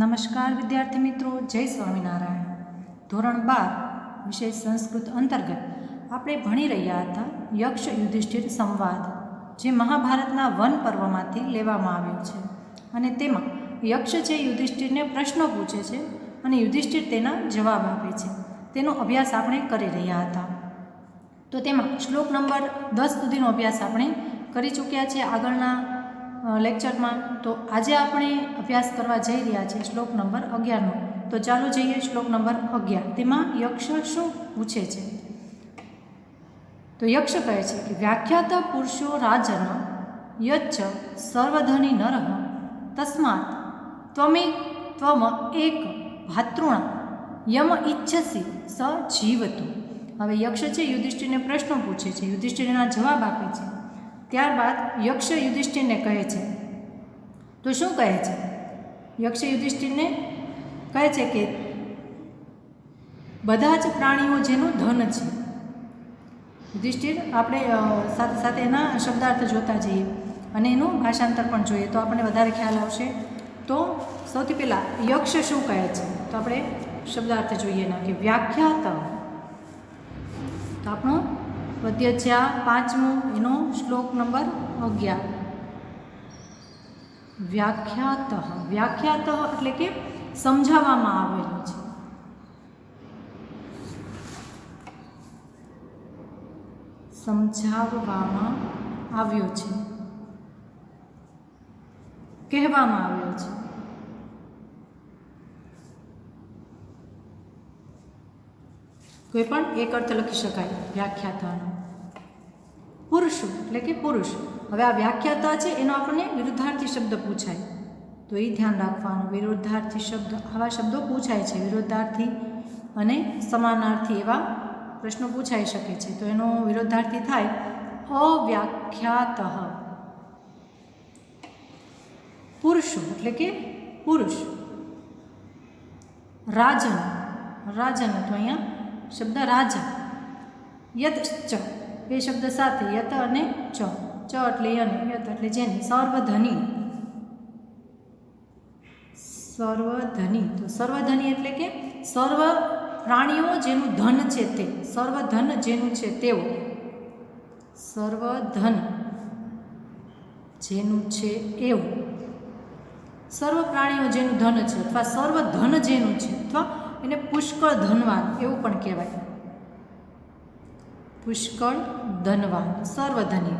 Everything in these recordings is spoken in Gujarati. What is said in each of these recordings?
નમસ્કાર વિદ્યાર્થી મિત્રો, જય સ્વામિનારાયણ. ધોરણ 12 વિષય સંસ્કૃત અંતર્ગત આપણે ભણી રહ્યા હતા યક્ષ યુધિષ્ઠિર સંવાદ, જે મહાભારતના વન પર્વમાંથી લેવામાં આવ્યો છે. અને તેમાં યક્ષ છે યુધિષ્ઠિરને પ્રશ્નો પૂછે છે અને યુધિષ્ઠિર તેના જવાબ આપે છે. તેનો અભ્યાસ આપણે કરી રહ્યા હતા. તો તેમાં શ્લોક નંબર 10 સુધીનો અભ્યાસ આપણે કરી ચૂક્યા છીએ આગળના લેક્ચરમાં. તો આજે આપણે અભ્યાસ કરવા જઈ રહ્યા છીએ શ્લોક નંબર 11નો. તો ચાલો જઈએ શ્લોક નંબર 11. તેમાં યક્ષ શું પૂછે છે? તો યક્ષ કહે છે કે વ્યાખ્યાત પુરુષો રાજન યચ્ચ સર્વધની નરઃ તસ્માત ત્વમ એક ભાતૃણ યમ ઈચ્છસી સ જીવતું. હવે યક્ષ છે યુધિષ્ઠિરને પ્રશ્નો પૂછે છે, યુધિષ્ઠિર એના જવાબ આપે છે. ત્યારબાદ યક્ષ યુધિષ્ઠિરને કહે છે. તો શું કહે છે? યક્ષ યુધિષ્ઠિરને કહે છે કે બધા જ પ્રાણીઓ જેનું ધન છે. યુધિષ્ઠિર આપણે સાથે સાથે એના શબ્દાર્થ જોતા જઈએ અને એનું ભાષાંતર પણ જોઈએ તો આપણને વધારે ખ્યાલ આવશે. તો સૌથી પહેલાં યક્ષ શું કહે છે? તો આપણે શબ્દાર્થ જોઈએ એના કે વ્યાખ્યાત. તો આપણો પદ્ય છે આ 5મું, એનો શ્લોક નંબર 11. વ્યાખ્યાત. વ્યાખ્યાત એટલે કે સમજાવવામાં આવેલું છે. સમજાવવામાં આવ્યો છે, કહેવામાં આવ્યો છે. કોઈ પણ એક અર્થ લખી શકાય વ્યાખ્યાતાનો. પુરુષ એટલે કે પુરુષ. હવે આ વ્યાખ્યાતા છે એનો આપણને વિરુદ્ધાર્થી શબ્દ પૂછાય તો એ ધ્યાન રાખવાનું. વિરુદ્ધાર્થી શબ્દ, આવા શબ્દો પૂછાય છે. વિરુદ્ધાર્થી અને સમાનાર્થી એવા પ્રશ્નો પૂછાઈ શકે છે. તો એનો વિરુદ્ધાર્થી થાય અવ્યાખ્યાત. પુરુષો એટલે કે પુરુષ. રાજન. રાજન તો અહીંયા શબ્દ રાજા. યત ચ એ શબ્દ સાથે યત અને ચ. ચ એટલે યન, યત એટલે જેની. સર્વધની. સર્વધની. તો સર્વધની એટલે કે સર્વ પ્રાણીઓ જેનું ધન છે તે. સર્વધન જેનું છે તેઓ. સર્વધન જેનું છે એવું. સર્વ પ્રાણીઓ જેનું ધન છે અથવા સર્વધન જેનું છે, અથવા એને પુષ્કળ ધનવાન એવું પણ કહેવાય. પુષ્કળ ધનવાન, સર્વધની.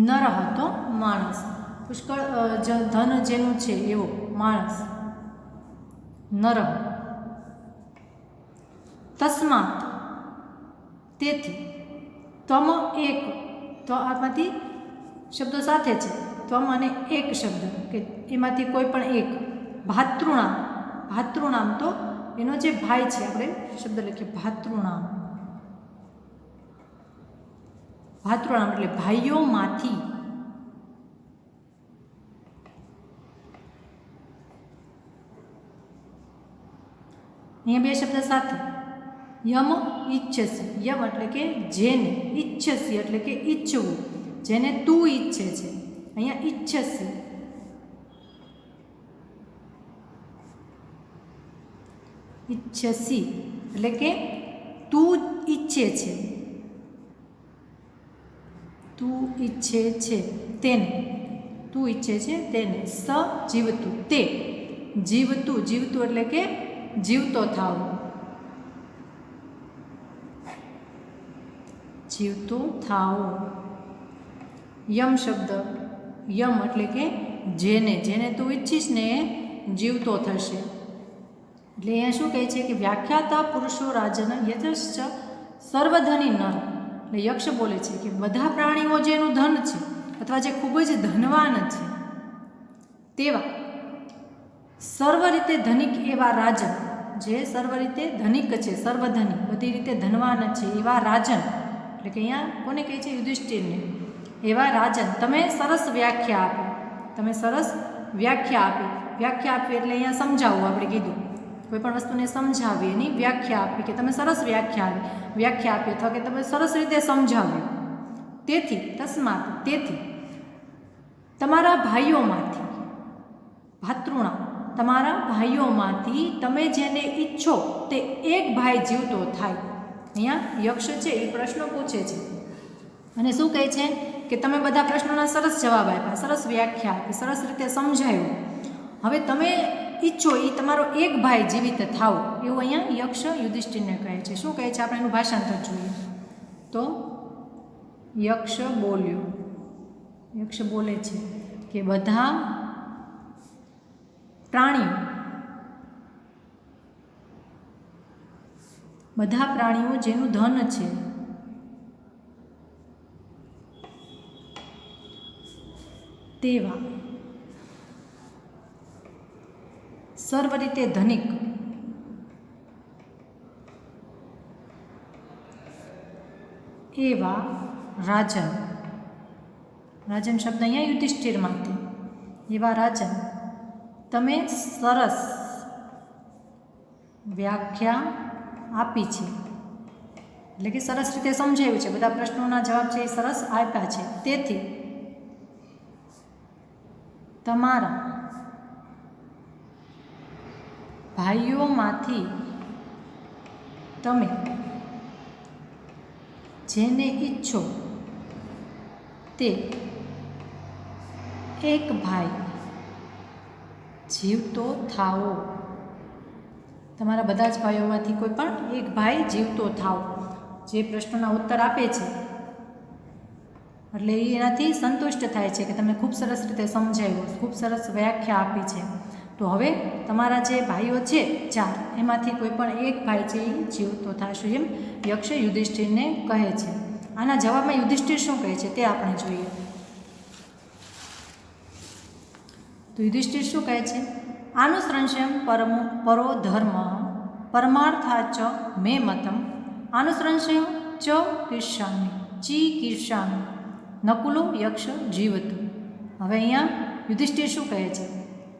નરહ તો માણસ. પુષ્કળ ધન જેનું છે એવો માણસ. નરહ. તસ્માત તેથી. ત્વમ એક. તો આમાંથી શબ્દો સાથે છે ત્વમ અને એક શબ્દ કે એમાંથી કોઈ પણ એક. ભાતૃણામ. ભાતૃણામ તો એનો જે ભાઈ છે, આપણે શબ્દ લખીએ ભાતૃણામ. ભાતૃણામ એટલે ભાઈઓમાંથી. અહીંયા બે શબ્દ સાથે. યમ ઈચ્છસી. યમ એટલે કે જેને. ઈચ્છસી એટલે કે ઈચ્છવું, જેને તું ઈચ્છે છે. અહીંયા ઈચ્છસી. ઈચ્છસી એટલે કે તું ઈચ્છે છે. તું ઈચ્છે છે તેને. તું ઈચ્છે છે તેને. સ જીવતું તે. જીવતું. જીવતું એટલે કે જીવતો થાવ. જીવતો થાવ. યમ શબ્દ. યમ એટલે કે જેને. જેને તું ઈચ્છીશ ને એ જીવતો થશે. એટલે અહીંયા શું કહે છે કે વ્યાખ્યાતા પુરુષો રાજન યજશ્ચ સર્વધની નર. એટલે યક્ષ બોલે છે કે બધા પ્રાણીઓ જેનું ધન છે અથવા જે ખૂબ જ ધનવાન છે તેવા સર્વ રીતે ધનિક એવા રાજન, જે સર્વ રીતે ધનિક છે, સર્વધની, બધી રીતે ધનવાન છે એવા રાજન. એટલે કે અહીંયા કોને કહે છે? યુધિષ્ઠિરને. એવા રાજન તમે સરસ વ્યાખ્યા આપી. તમે સરસ વ્યાખ્યા આપી. વ્યાખ્યા આપી એટલે અહીંયા સમજાવવું. આપણે કીધું કોઈ પણ વસ્તુને સમજાવી એની વ્યાખ્યા આપી કે તમે સરસ વ્યાખ્યા આપી અથવા કે તમે સરસ રીતે સમજાવ્યું. તેથી તસ્માત તેથી તમારા ભાઈઓમાંથી ભાતૃણા તમારા ભાઈઓમાંથી તમે જેને ઈચ્છો તે એક ભાઈ જીવતો થાય. અહીંયા યક્ષ છે એ પ્રશ્નો પૂછે છે અને શું કહે છે કે તમે બધા પ્રશ્નોના સરસ જવાબ આપ્યા, સરસ વ્યાખ્યા આપી, સરસ રીતે સમજાયું. હવે તમે ઈચ્છો એ તમારો એક ભાઈ જીવિત થાવ એવું અહીંયા યક્ષ યુધિષ્ઠિરને કહે છે. શું કહે છે આપણે એનું ભાષાંતર જોઈએ તો યક્ષ બોલ્યો, યક્ષ બોલે છે કે બધા પ્રાણીઓ જેનું ધન છે તેવા સર્વ રીતે ધનિક એવા રાજન, રાજન શબ્દ અહીંયા યુધિષ્ઠિરમાંથી, એવા રાજન તમે સરસ વ્યાખ્યા આપી છે, એટલે કે સરસ રીતે સમજાવ્યું છે, બધા પ્રશ્નોના જવાબ છે એ સરસ આપ્યા છે. તેથી તમારા ભાઈઓમાંથી તમે જેને ઈચ્છો તે એક ભાઈ જીવતો થાઓ. તમારા બધા જ ભાઈઓમાંથી કોઈ પણ એક ભાઈ જીવતો થાઓ. જે પ્રશ્નોના ઉત્તર આપે છે એટલે એનાથી સંતુષ્ટ થાય છે કે તમે ખૂબ સરસ રીતે સમજાવ્યું, ખૂબ સરસ વ્યાખ્યા આપી છે. તો હવે તમારા જે ભાઈઓ છે 4 એમાંથી કોઈ પણ એક ભાઈ છે એ જીવતો થશે એમ યક્ષ યુધિષ્ઠિરને કહે છે. આના જવાબમાં યુધિષ્ઠિર શું કહે છે તે આપણે જોઈએ. તો યુધિષ્ઠિર શું કહે છે? આનુસંશયમ પરો ધર્મ પરમાર્થા ચ મે મતમ આનુસંશયમ ચ કીર્ષામિ ચીકીર્ષામિ નકુલો યક્ષ જીવતું. હવે અહીંયા યુધિષ્ઠિર શું કહે છે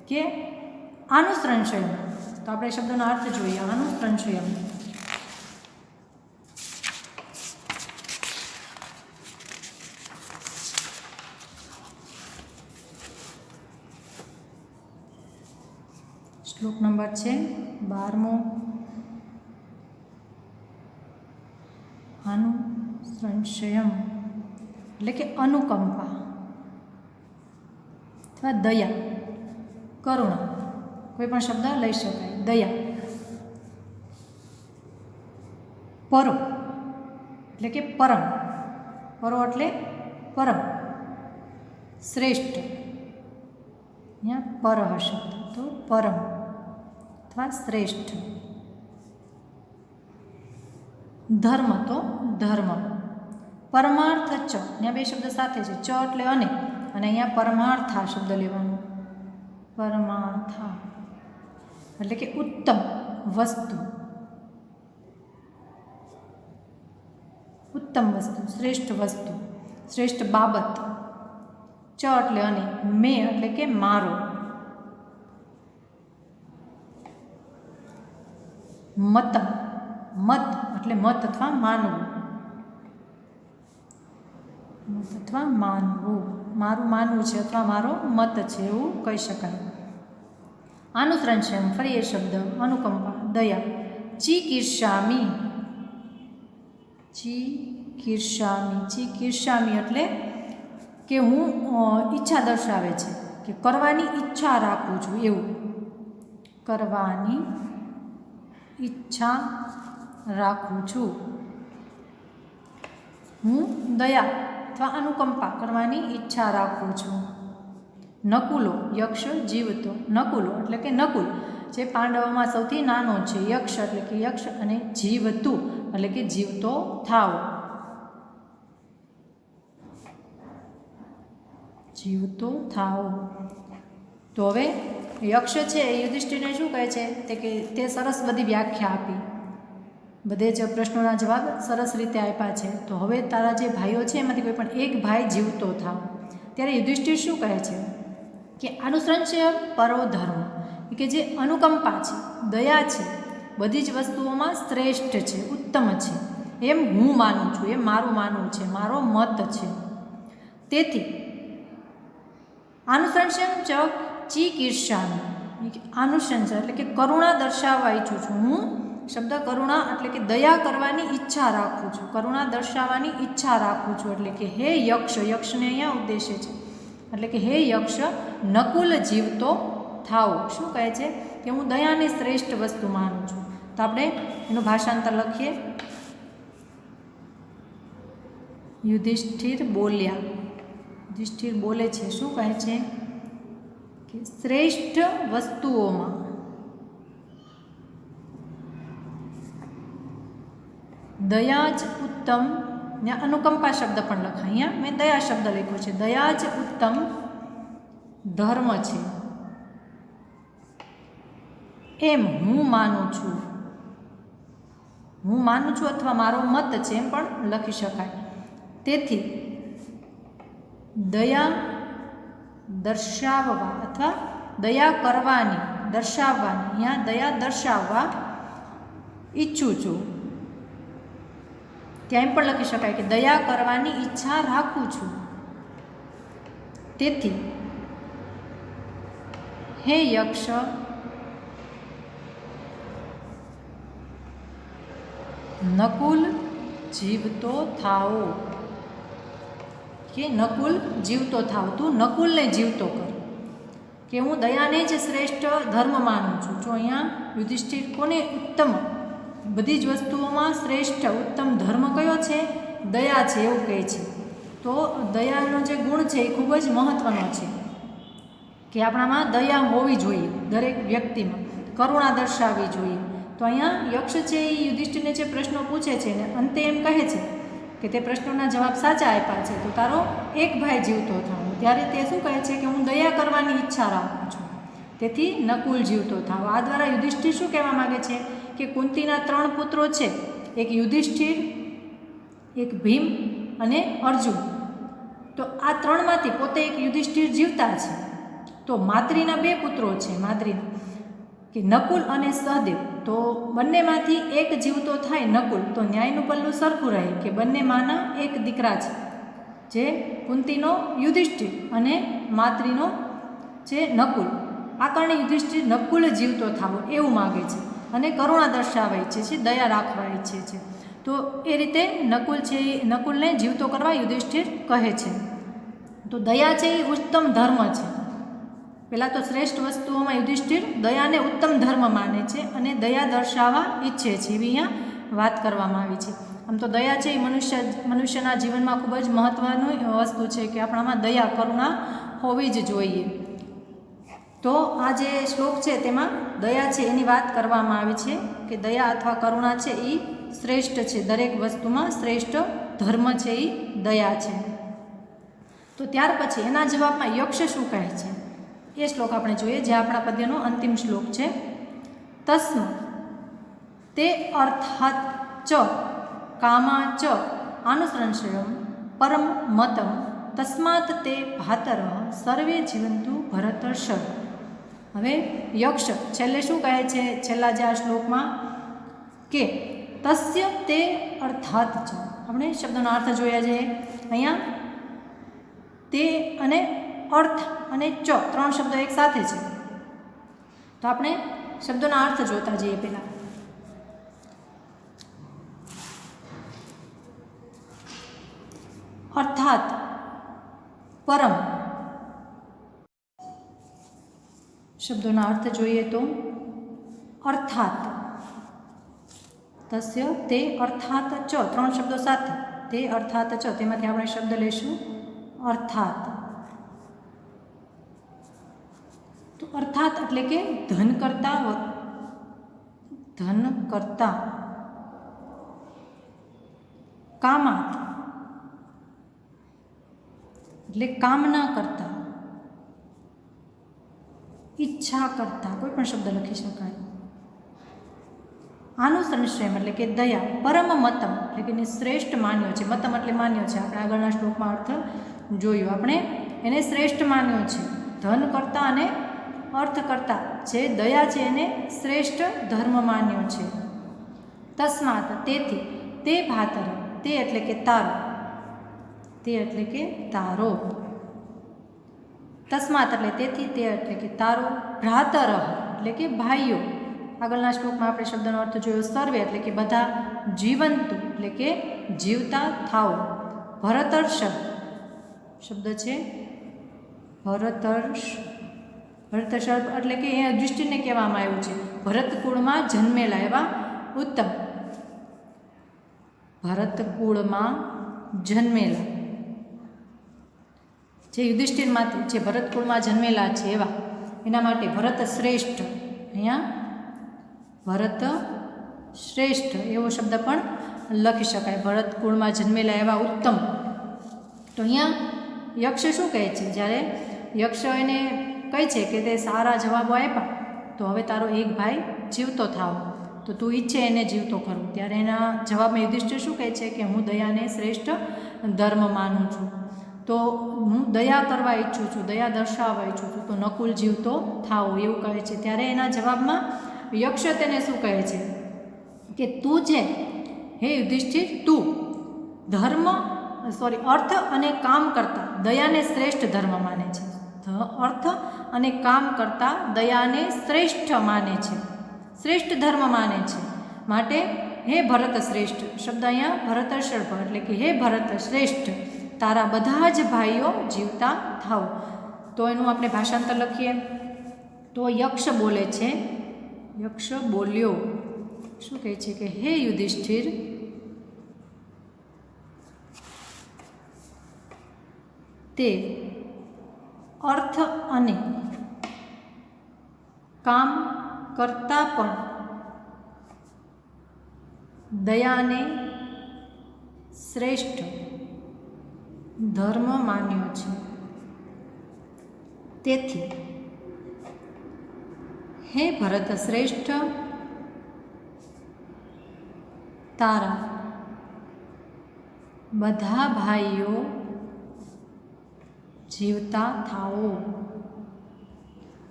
કે આનુસંશયમ, તો આપણે શબ્દનો અર્થ જોઈએ. આનુસંશયમ શ્લોક નંબર છે 12મો. આનુસંશયમ એટલે કે અનુકંપા અથવા દયા, કરુણા, કોઈ પણ શબ્દ લઈ શકાય. દયા. પરો એટલે કે પરમ, પરો એટલે પરમ, શ્રેષ્ઠ, અહીંયા પર શબ્દ તો પરમ અથવા શ્રેષ્ઠ. ધર્મ તો ધર્મ. પરમાર્થ ચ, અહીંયા બે શબ્દ સાથે છે, ચ એટલે અને અહીંયા પરમાર્થા શબ્દ લેવાનો. પરમાર્થા એટલે કે ઉત્તમ વસ્તુ, ઉત્તમ વસ્તુ, શ્રેષ્ઠ વસ્તુ, શ્રેષ્ઠ બાબત. ચ એટલે અને, મે એટલે કે મારો, મતમ, મત એટલે મત અથવા માનવું, મત અથવા માનવું, મારું માનવું છે અથવા મારો મત છે એવું કહી શકાય. આનુસંશયમ ફરી એ શબ્દ અનુકંપા, દયા. ચીકીર્ષામિ, ચીકીર્ષામિ, ચીકીર્ષામિ એટલે કે હું ઈચ્છા દર્શાવે છે કે કરવાની ઈચ્છા રાખું છું એવું. કરવાની ઈચ્છા રાખું છું. હું દયા અથવા અનુકંપા કરવાની ઈચ્છા રાખું છું. નકુલો યક્ષ જીવતો. નકુલો એટલે કે નકુલ જે પાંડવોમાં સૌથી નાનો છે. યક્ષ એટલે કે યક્ષ અને જીવતું એટલે કે જીવતો થાવ. જીવતો થાવ. તો હવે યક્ષ છે એ યુધિષ્ઠિરને શું કહે છે તે કે તે સરસ બધી વ્યાખ્યા આપી, બધે જ પ્રશ્નોના જવાબ સરસ રીતે આપ્યા છે. તો હવે તારા જે ભાઈઓ છે એમાંથી કોઈ પણ એક ભાઈ જીવતો થાવ. ત્યારે યુધિષ્ઠિર શું કહે છે કે આનુસંશય પરો ધર્મ, કે જે અનુકંપા છે, દયા છે, બધી જ વસ્તુઓમાં શ્રેષ્ઠ છે, ઉત્તમ છે એમ હું માનું છું, એમ મારું માનવું છે, મારો મત છે. તેથી આનુસંશયમ ચ ચિકીર્ષામિ, આનુશંસા એટલે કે કરુણા દર્શાવવા ઈચ્છું છું. હું શબ્દ કરુણા એટલે કે દયા કરવાની ઈચ્છા રાખું છું, કરુણા દર્શાવવાની ઈચ્છા રાખું છું. એટલે કે હે યક્ષ, યક્ષને અહીંયા ઉદ્દેશ્ય છે, એટલે કે હે યક્ષ નકુલ જીવતો થાઓ. શું કહે છે કે હું દયાને શ્રેષ્ઠ વસ્તુ માનું છું. તો આપણે એનું ભાષાંતર લખીએ. યુધિષ્ઠિર બોલ્યા, યુધિષ્ઠિર બોલે છે, શું કહે છે કે શ્રેષ્ઠ વસ્તુઓમાં દયા જ ઉત્તમ, ને અનુકંપા શબ્દ પણ લખાય. અહીંયા મેં દયા શબ્દ લખ્યો છે. દયા જ ઉત્તમ ધર્મ છે એમ હું માનું છું. હું માનું છું અથવા મારો મત છે એમ પણ લખી શકાય. તેથી દયા દર્શાવવા અથવા દયા કરવાની, દર્શાવવાની, અહીંયા દયા દર્શાવવા ઈચ્છું છું. ત્યાં પણ લખી શકાય કે દયા કરવાની ઈચ્છા રાખું છું. તેથી હે યક્ષ નકુલ જીવતો થાઓ, કે નકુલ જીવતો થાવ, તું નકુલને જીવતો કર. કે હું દયાને જ શ્રેષ્ઠ ધર્મ માનું છું. જો અહીંયા યુધિષ્ઠિર કોને ઉત્તમ, બધી જ વસ્તુઓમાં શ્રેષ્ઠ ઉત્તમ ધર્મ કયો છે? દયા છે એવું કહે છે. તો દયાનો જે ગુણ છે એ ખૂબ જ મહત્ત્વનો છે કે આપણામાં દયા હોવી જોઈએ, દરેક વ્યક્તિમાં કરુણા દર્શાવવી જોઈએ. તો અહીંયા યક્ષ છે એ યુધિષ્ઠિરને જે પ્રશ્નો પૂછે છે ને અંતે એમ કહે છે કે તે પ્રશ્નોના જવાબ સાચા આપ્યા છે તો તારો એક ભાઈ જીવતો થાવ. ત્યારે તે શું કહે છે કે હું દયા કરવાની ઈચ્છા રાખું છું, તેથી નકુલ જીવતો થાવ. આ દ્વારા યુધિષ્ઠિર શું કહેવા માગે છે કે કુંતીના 3 પુત્રો છે, એક યુધિષ્ઠિર, એક ભીમ અને અર્જુન. તો આ 3માંથી પોતે એક યુધિષ્ઠિર જીવતા છે. તો માદ્રીના 2 પુત્રો છે, માદ્રીના કે નકુલ અને સહદેવ. તો બંનેમાંથી એક જીવતો થાય નકુલ, તો ન્યાયનું પલ્લું સરખું રહે કે બંને માના એક દીકરા છે, જે કુંતીનો યુધિષ્ઠિર અને માદ્રીનો છે નકુલ. આ કારણે યુધિષ્ઠિર નકુલ જીવતો થાવો એવું માગે છે અને કરુણા દર્શાવવા ઈચ્છે છે, દયા રાખવા ઈચ્છે છે. તો એ રીતે નકુલ છે એ નકુલને જીવતો કરવા યુધિષ્ઠિર કહે છે. તો દયા છે એ ઉત્તમ ધર્મ છે. પહેલાં તો શ્રેષ્ઠ વસ્તુઓમાં યુધિષ્ઠિર દયાને ઉત્તમ ધર્મ માને છે અને દયા દર્શાવવા ઈચ્છે છે, એવી અહીંયા વાત કરવામાં આવી છે. આમ તો દયા છે એ મનુષ્યના જીવનમાં ખૂબ જ મહત્ત્વની વસ્તુ છે કે આપણામાં દયા, કરુણા હોવી જ જોઈએ. તો આ જે શ્લોક છે તેમાં દયા છે એની વાત કરવામાં આવી છે કે દયા અથવા કરુણા છે એ શ્રેષ્ઠ છે, દરેક વસ્તુમાં શ્રેષ્ઠ ધર્મ છે એ દયા છે. તો ત્યાર પછી એના જવાબમાં યક્ષ શું કહે છે એ શ્લોક આપણે જોઈએ, જે આપણા પદ્યનો અંતિમ શ્લોક છે. તસ્મ તે અર્થાત ચ કામા ચ આનુસંશયમ પરમ મતમ તસ્માત તે ભાતર સર્વે જીવંતુ ભરતર્ષભ. હવે યક્ષ છેલ્લે શું કહે છે છેલ્લા જે આ શ્લોકમાં કે તસ્ય તે અર્થાત ચ. આપણે શબ્દોનો અર્થ જોયા છે. અહીંયા તે અને અર્થ અને ચ 3 શબ્દો એક સાથે છે. તો આપણે શબ્દોના અર્થ જોતા જઈએ. પહેલાં અર્થાત પરમ, શબ્દોના અર્થ જોઈએ તો અર્થાત તસ્ય તે અર્થાત ચ 3 શબ્દો સાથે તે અર્થાત ચ, તેમાંથી આપણે શબ્દ લઈશું અર્થાત. તો અર્થાત એટલે કે ધન કરતા, કામાત એટલે કામના કરતા, ઈચ્છા કરતા, કોઈ પણ શબ્દ લખી શકાય. આનું સંશ્રયમ એટલે કે દયા, પરમ મતમ એટલે કે એને શ્રેષ્ઠ માન્યો છે. મતમ એટલે માન્યો છે, આપણે આગળના શ્લોકમાં અર્થ જોયું. આપણે એને શ્રેષ્ઠ માન્યો છે. ધન કરતા અને અર્થ કરતા જે દયા છે એને શ્રેષ્ઠ ધર્મ માન્યો છે. તસ્માત તેથી તે ભાતર, તે એટલે કે તારો, તે એટલે કે તારો તસ્માત એટલે તેથી તે એટલે કે તારો ભ્રાતર એટલે કે ભાઈઓ. આગળના શ્લોકમાં આપણે શબ્દનો અર્થ જોયો સર્વે એટલે કે બધા જીવંતુ એટલે કે જીવતા થાઓ. ભરતર્ષભ શબ્દ છે ભરતર્ષભ એટલે કે એ યુધિષ્ઠિરને કહેવામાં આવ્યું છે ભરતકુળમાં જન્મેલા એવા ઉત્તમ. ભરતકુળમાં જન્મેલા જે યુધિષ્ઠિરમાંથી જે ભરતકુળમાં જન્મેલા છે એવા એના માટે ભરત શ્રેષ્ઠ, અહીંયા ભરત શ્રેષ્ઠ એવો શબ્દ પણ લખી શકાય. ભરતકુળમાં જન્મેલા એવા ઉત્તમ. તો અહીંયા યક્ષ શું કહે છે? જ્યારે યક્ષ એને કહે છે કે તે સારા જવાબો આપ્યા તો હવે તારો એક ભાઈ જીવતો થાવ, તો તું ઈચ્છે એને જીવતો કરું. ત્યારે એના જવાબમાં યુધિષ્ઠિર શું કહે છે કે હું દયાને શ્રેષ્ઠ ધર્મ માનું છું, તો હું દયા કરવા ઈચ્છું છું, દયા દર્શાવવા ઈચ્છું છું, તો નકુલ જીવતો થાઓ એવું કહે છે. ત્યારે એના જવાબમાં યક્ષ તેને શું કહે છે કે તું જે હે યુધિષ્ઠિર તું અર્થ અને કામ કરતાં દયાને શ્રેષ્ઠ ધર્મ માને છે. અર્થ અને કામ કરતાં દયાને શ્રેષ્ઠ માને છે, શ્રેષ્ઠ ધર્મ માને છે. માટે હે ભરત શ્રેષ્ઠ શબ્દ અહીંયા ભરતર્ષભ એટલે કે હે ભરત શ્રેષ્ઠ તારા બધા જ ભાઈઓ જીવતા થાવ. તો એનું આપણે ભાષાંતર લખીએ તો યક્ષ બોલે છે, યક્ષ બોલ્યો શું કહે છે કે હે યુધિષ્ઠિર તે અર્થ અને કામ કરતાં પણ દયાને શ્રેષ્ઠ ધર્મ માન્યો છે. તેથી હે ભરત શ્રેષ્ઠ તારા બધા ભાઈઓ જીવતા થાઓ.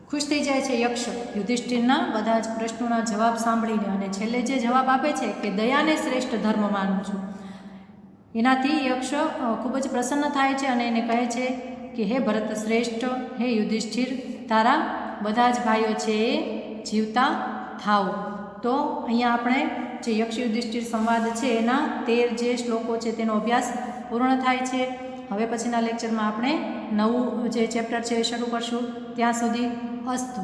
ખુશ થઈ જાય છે યક્ષ યુધિષ્ઠિરના બધા જ પ્રશ્નોના જવાબ સાંભળીને, અને છેલ્લે જે જવાબ આપે છે કે દયાને શ્રેષ્ઠ ધર્મ માનું છું, એનાથી યક્ષ ખૂબ જ પ્રસન્ન થાય છે અને એને કહે છે કે હે ભરત શ્રેષ્ઠ હે યુધિષ્ઠિર તારા બધા જ ભાઈઓ છે એ જીવતા થાઓ. તો અહીંયા આપણે જે યક્ષ યુધિષ્ઠિર સંવાદ છે એના 13 જે શ્લોકો છે તેનો અભ્યાસ પૂર્ણ થાય છે. હવે પછીના લેક્ચરમાં આપણે નવું જે ચેપ્ટર છે એ શરૂ કરશું. ત્યાં સુધી અસ્તુ.